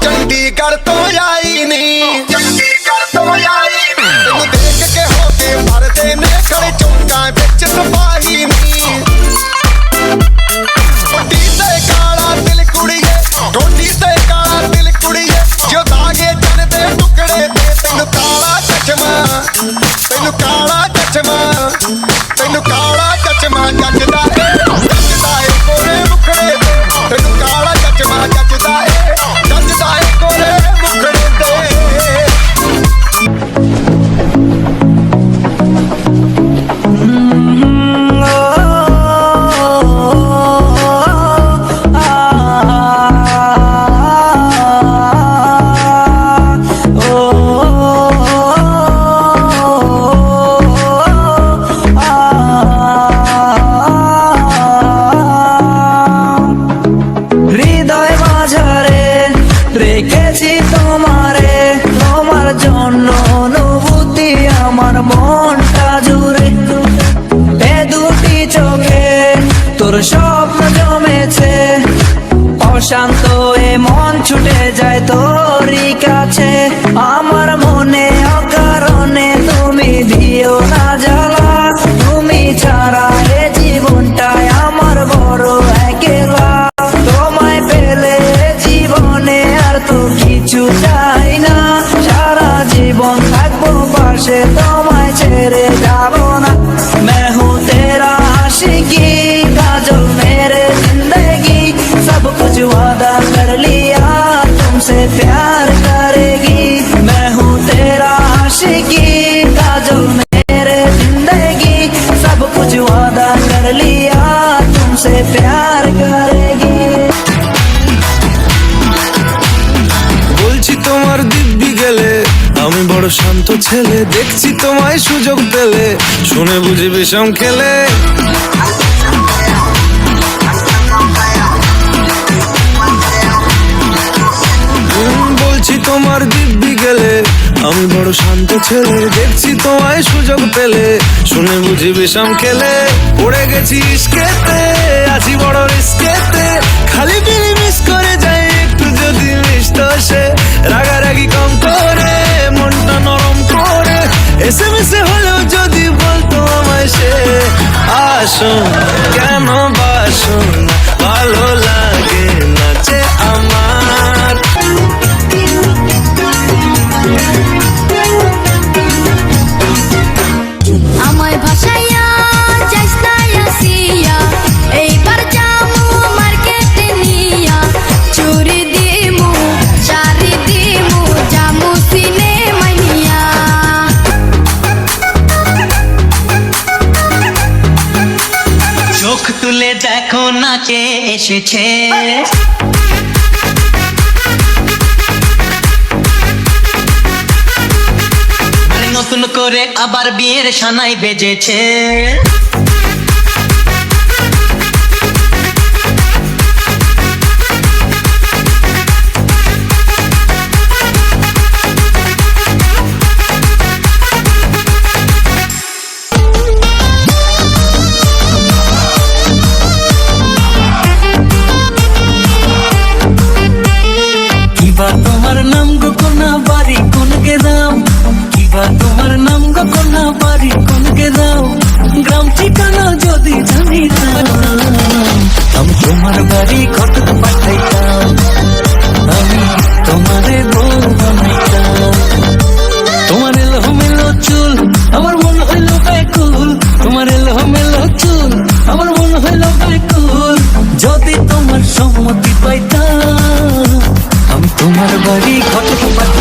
चंडीगढ़ तो आई नहीं, चंडीगढ़ तो आई नहीं। तेनू देख के हो के भरदे ने खड़े चौंका बिच सिपाही नहीं। कोटी ते काला दिल कुड़िए, कोटी ते काला दिल कुड़िए, जो दागे जन दे टुकड़े ते तेनू काला चश्मा, तेनू काला चश्मा, तेनू काला चश्मा जचदा है, जचदा है कोरे मुखड़े ते, तेनू काला चश्मा जचदा है, जचदा है कोरे मुखड़े ते। রেখেছি তোমারে, তোমার জন্য অনুভূতি আমার মনটা জুড়ে। এ দুটি চোখে তোর স্বপ্ন জমেছে, অশান্ত এ মন ছুটে যায় তোরই কাছে। আমার মনে অকারণে তুমি দিও না জ্বালা, তুমি ছাড়া এ জীবনটাই আমার বড় একলা। তোমায় পেলে জীবনে আর তো কিছু চাই না, সারা জীবন থাকবো পাশে, তোমায় ছেড়ে যাবো না। मैं हूँ तेरा आशिकी, काजल मेरे जिंदगी, सब कुछ वादा कर लिया तुमसे प्यार करेगी। मैं हूँ तेरा आशिकी, काजल मेरे जिंदगी, सब कुछ वादा कर लिया तुमसे प्यार करेगी। বলছি তোমার দিব্যি গেলে আমি বড় শান্ত ছেলে, দেখছি তোমায় সুযোগ পেলে শুনে বুঝি বিষম খেলে। বলছি তোমার দিব্যি গেলে আমি বড় শান্ত ছেলে, দেখছি তোমায় সুযোগ পেলে শুনে বুঝি বিষম খেলে। পড়ে গেছি ইস্কেতে, আছি বড় রিস্কেতে, খালি বিলি মিস করে যাই একটু যদি মিষ্ট সে। রাগারাগি কম করে মনটা নরম করে, এসএমএসে হলেও যদি বলতো আমায় সে। আসুন কেন বাসুন ভালো লাগে নাচে আমার। আমায় ভাসাইয়া যাইস না আসিয়া, এইবার যামু মার্কেটে নিয়া, চুরি দিমু শাড়ি দিমু, যামু সিনেমায় নিয়া। চোখ তুলে দেখো না কে এসেছে, নতুন করে আবার বিয়ের সানাই বেজেছে। কিবা তোমার নাম গো কোনা বাড়ি কোন গেদাম, কিবা তোমার নাম গো কোনা বাড়ি কোন গেদাম, গ্রাম ঠিকানা যদি জানিতাম আমি তোমার বাড়ি ঘটক পাঠাইতাম, আমি তোমারে বউ বানাইতাম। তোমার এলোমেলো চুল আমার মন হইল ব্যাকুল, তোমার এলোমেলো চুল আমার মন হইল ব্যাকুল। যদি তোমার সম্মতি পাইতাম আমি তোমার বাড়ি ঘটক পাঠাইতাম।